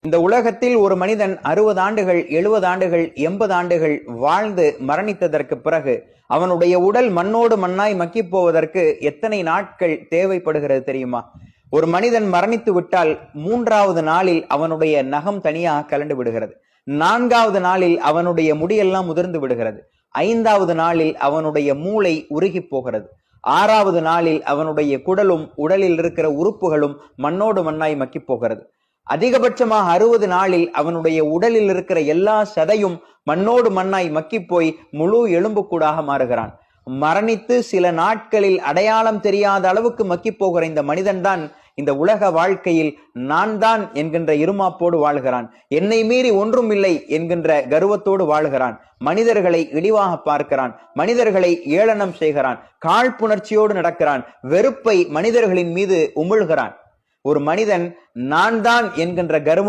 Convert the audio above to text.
இந்த உலகத்தில் ஒரு மனிதன் 60 ஆண்டுகள் 70 ஆண்டுகள் 80 ஆண்டுகள் வாழ்ந்து மரணித்ததற்கு பிறகு அவனுடைய உடல் மண்ணோடு மண்ணாய் மக்கி போவதற்கு எத்தனை நாட்கள் தேவைப்படுகிறது தெரியுமா? ஒரு மனிதன் மரணித்து விட்டால் 3வது நாளில் அவனுடைய நகம் தனியாக கலண்டு விடுகிறது. 4வது நாளில் அவனுடைய முடியெல்லாம் முதிர்ந்து விடுகிறது. 5வது நாளில் அவனுடைய மூளை உருகி போகிறது. 6வது நாளில் அவனுடைய குடலும் உடலில் இருக்கிற உறுப்புகளும் மண்ணோடு மண்ணாய் மக்கி போகிறது. அதிகபட்சமாக 60 நாளில் அவனுடைய உடலில் இருக்கிற எல்லா சதையும் மண்ணோடு மண்ணாய் மக்கி போய் முழு எலும்புக்கூடாக மாறுகிறான். மரணித்து சில நாட்களில் அடையாளம் தெரியாத அளவுக்கு மக்கி போகிற இந்த மனிதன் தான் இந்த உலக வாழ்க்கையில் நான் தான் என்கின்ற இருமாப்போடு வாழ்கிறான். என்னை மீறி ஒன்றும் இல்லை என்கின்ற கர்வத்தோடு வாழ்கிறான். மனிதர்களை இழிவாக பார்க்கிறான். மனிதர்களை ஏளனம் செய்கிறான். காழ்ப்புணர்ச்சியோடு நடக்கிறான். வெறுப்பை மனிதர்களின் மீது உமிழ்கிறான். ஒரு மனிதன் நான் தான் என்கின்ற கர்வம்